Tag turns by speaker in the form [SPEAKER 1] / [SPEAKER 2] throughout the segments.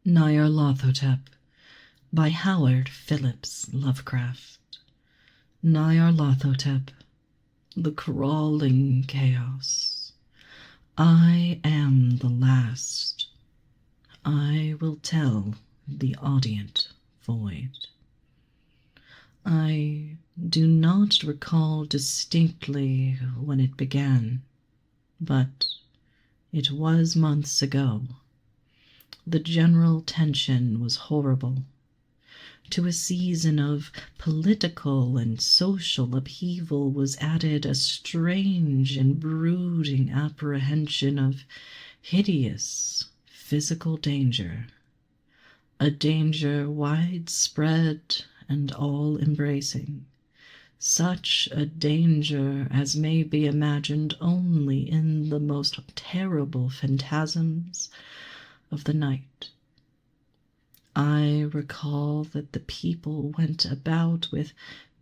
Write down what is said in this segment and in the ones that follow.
[SPEAKER 1] Nyarlathotep by Howard Phillips Lovecraft. Nyarlathotep, the crawling chaos. I am the last. I will tell the audient void. I do not recall distinctly when it began, but it was months ago. The general tension was horrible. To a season of political and social upheaval was added a strange and brooding apprehension of hideous physical danger, a danger widespread and all-embracing, such a danger as may be imagined only in the most terrible phantasms of the night. I recall that the people went about with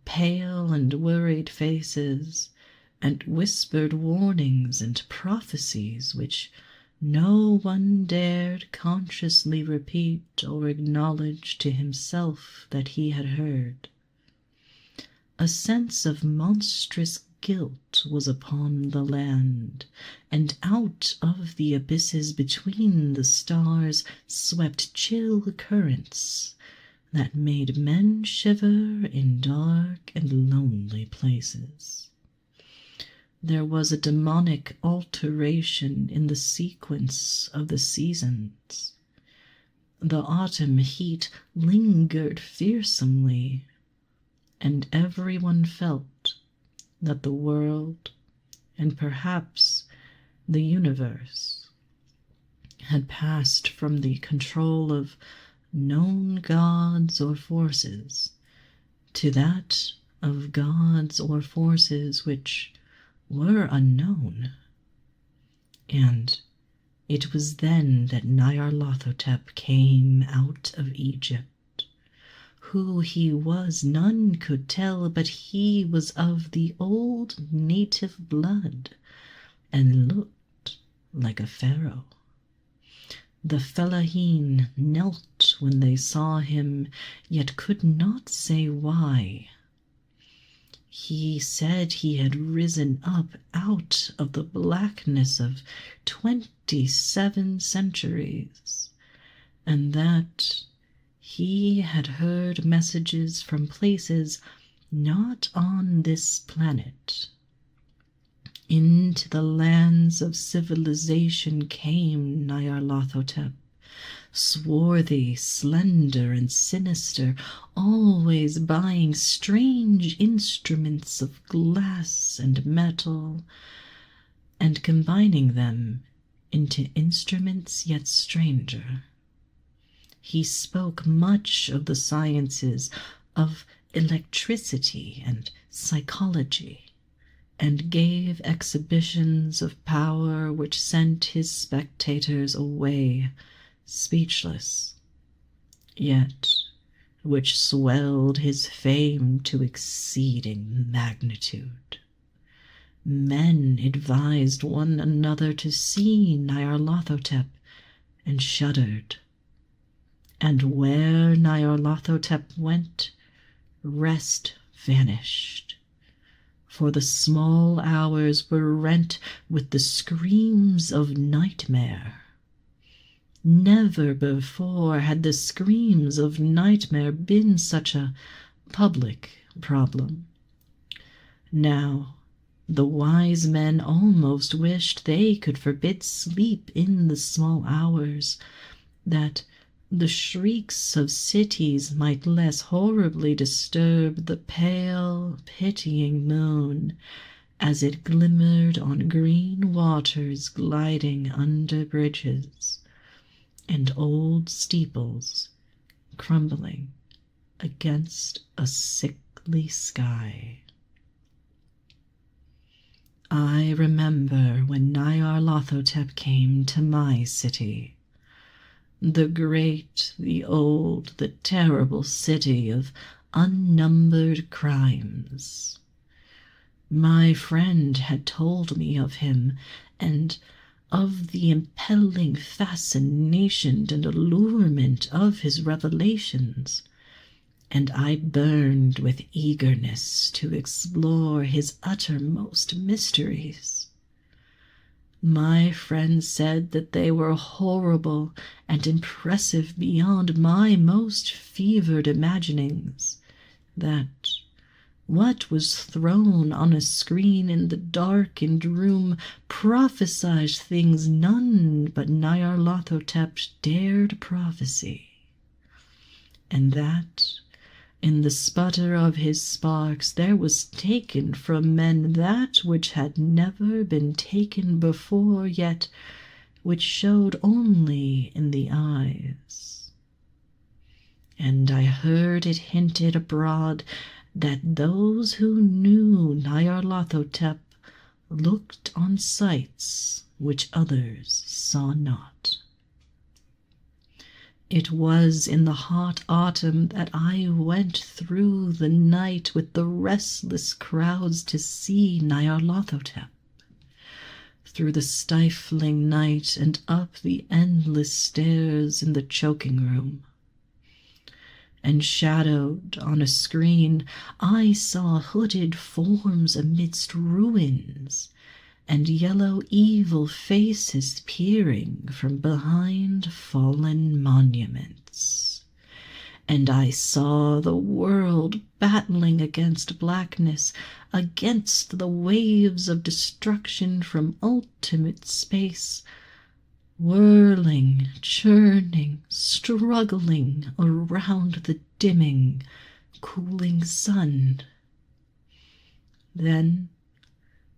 [SPEAKER 1] pale and worried faces and whispered warnings and prophecies which no one dared consciously repeat or acknowledge to himself that he had heard. A sense of monstrous guilt was upon the land, and out of the abysses between the stars swept chill currents that made men shiver in dark and lonely places. There was a demonic alteration in the sequence of the seasons. The autumn heat lingered fearsomely, and everyone felt that the world, and perhaps the universe, had passed from the control of known gods or forces to that of gods or forces which were unknown. And it was then that Nyarlathotep came out of Egypt. Who he was none could tell, but he was of the old native blood, and looked like a pharaoh. The fellaheen knelt when they saw him, yet could not say why. He said he had risen up out of the blackness of 27 centuries, and that he had heard messages from places not on this planet. Into the lands of civilization came Nyarlathotep, swarthy, slender, and sinister, always buying strange instruments of glass and metal, and combining them into instruments yet stranger. He spoke much of the sciences of electricity and psychology, and gave exhibitions of power which sent his spectators away speechless, yet which swelled his fame to exceeding magnitude. Men advised one another to see Nyarlathotep, and shuddered. And where Nyarlathotep went, rest vanished, for the small hours were rent with the screams of nightmare. Never before had the screams of nightmare been such a public problem. Now, the wise men almost wished they could forbid sleep in the small hours, that the shrieks of cities might less horribly disturb the pale, pitying moon as it glimmered on green waters gliding under bridges, and old steeples crumbling against a sickly sky. I remember when Nyarlathotep came to my city, the great, the old, the terrible city of unnumbered crimes. My friend had told me of him, and of the impelling fascination and allurement of his revelations, and I burned with eagerness to explore his uttermost mysteries. My friends said that they were horrible and impressive beyond my most fevered imaginings, that what was thrown on a screen in the darkened room prophesied things none but Nyarlathotep dared prophesy, and that in the sputter of his sparks there was taken from men that which had never been taken before, yet which showed only in the eyes. And I heard it hinted abroad that those who knew Nyarlathotep looked on sights which others saw not. It was in the hot autumn that I went through the night with the restless crowds to see Nyarlathotep. Through the stifling night and up the endless stairs in the choking room. And shadowed on a screen, I saw hooded forms amidst ruins, and yellow evil faces peering from behind fallen monuments. And I saw the world battling against blackness, against the waves of destruction from ultimate space, whirling, churning, struggling around the dimming, cooling sun. Then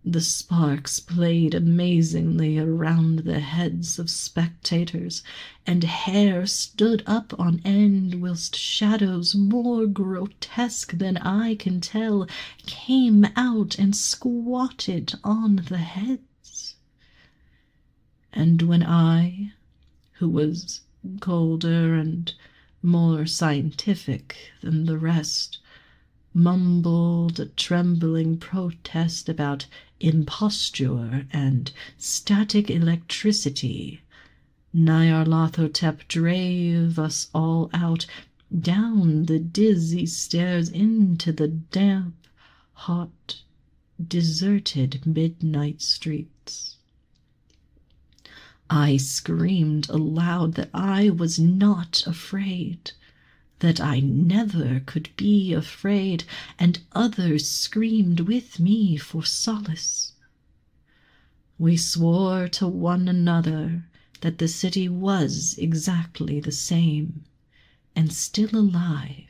[SPEAKER 1] the sparks played amazingly around the heads of spectators, and hair stood up on end, whilst shadows more grotesque than I can tell came out and squatted on the heads. And when I, who was colder and more scientific than the rest, mumbled a trembling protest about imposture and static electricity, Nyarlathotep drave us all out, down the dizzy stairs into the damp, hot, deserted midnight streets. I screamed aloud that I was not afraid, that I never could be afraid, and others screamed with me for solace. We swore to one another that the city was exactly the same, and still alive,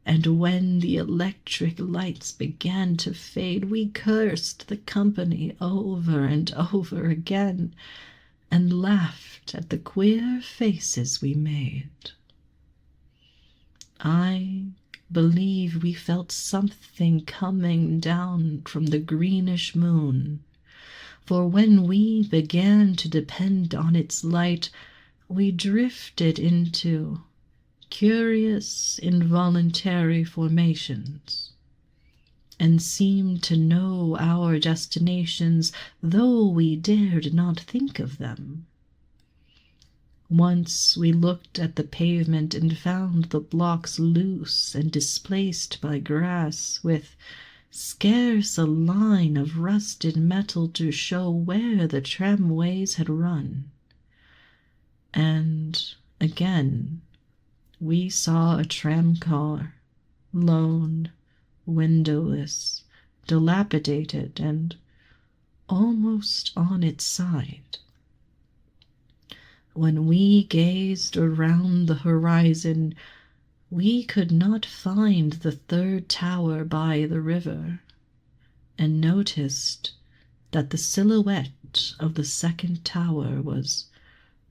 [SPEAKER 1] and when the electric lights began to fade, we cursed the company over and over again, and laughed at the queer faces we made. I believe we felt something coming down from the greenish moon, for when we began to depend on its light, we drifted into curious, involuntary formations, and seemed to know our destinations, though we dared not think of them. Once we looked at the pavement and found the blocks loose and displaced by grass, with scarce a line of rusted metal to show where the tramways had run. And again we saw a tramcar, lone, windowless, dilapidated, and almost on its side. When we gazed around the horizon, we could not find the third tower by the river, and noticed that the silhouette of the second tower was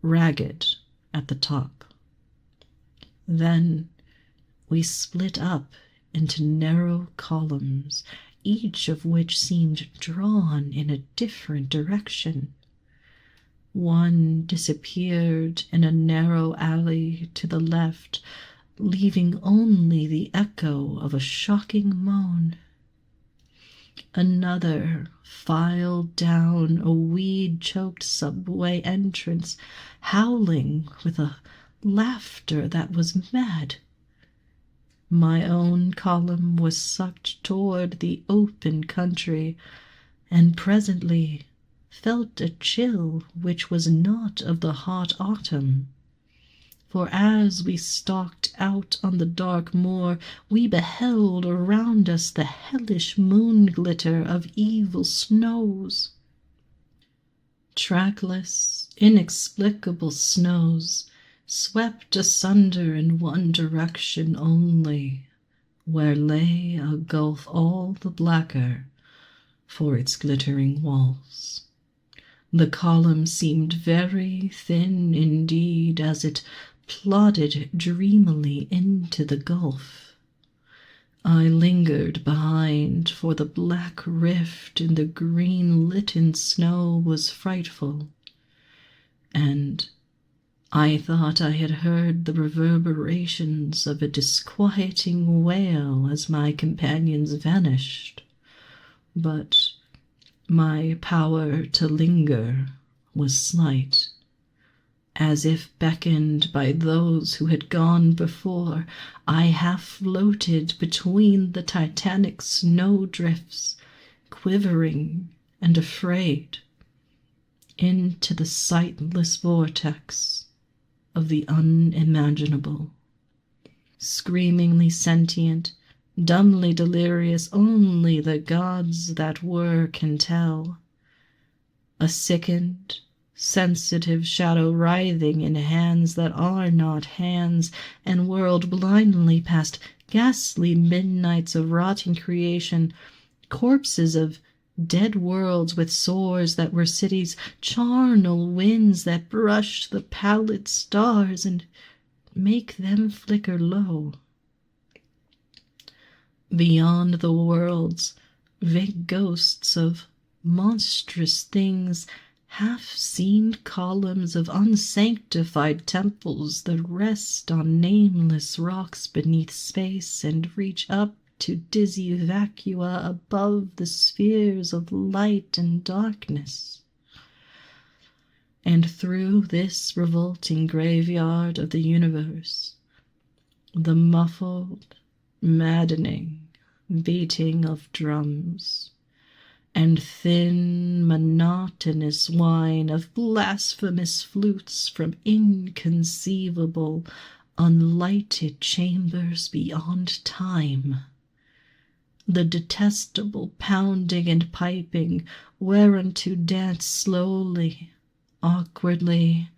[SPEAKER 1] ragged at the top. Then we split up into narrow columns, each of which seemed drawn in a different direction. One disappeared in a narrow alley to the left, leaving only the echo of a shocking moan. Another filed down a weed-choked subway entrance, howling with a laughter that was mad. My own column was sucked toward the open country, and presently felt a chill which was not of the hot autumn. For as we stalked out on the dark moor, we beheld around us the hellish moon-glitter of evil snows. Trackless, inexplicable snows, swept asunder in one direction only, where lay a gulf all the blacker for its glittering walls. The column seemed very thin indeed as it plodded dreamily into the gulf. I lingered behind, for the black rift in the green-litten snow was frightful, and I thought I had heard the reverberations of a disquieting wail as my companions vanished, but my power to linger was slight. As if beckoned by those who had gone before, I half floated between the titanic snowdrifts, quivering and afraid, into the sightless vortex of the unimaginable. Screamingly sentient, dumbly delirious, only the gods that were can tell. A sickened, sensitive shadow writhing in hands that are not hands, and whirled blindly past ghastly midnights of rotting creation, corpses of dead worlds with sores that were cities, charnel winds that brush the pallid stars and make them flicker low. Beyond the worlds, vague ghosts of monstrous things, half-seen columns of unsanctified temples that rest on nameless rocks beneath space and reach up to dizzy vacua above the spheres of light and darkness. And through this revolting graveyard of the universe, the muffled, maddening beating of drums, and thin, monotonous whine of blasphemous flutes from inconceivable, unlighted chambers beyond time. The detestable pounding and piping whereunto dance slowly, awkwardly,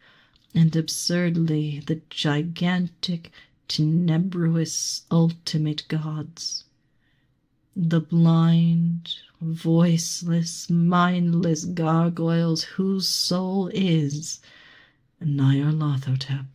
[SPEAKER 1] and absurdly the gigantic, tenebrous, ultimate gods. The blind, voiceless, mindless gargoyles whose soul is Nyarlathotep.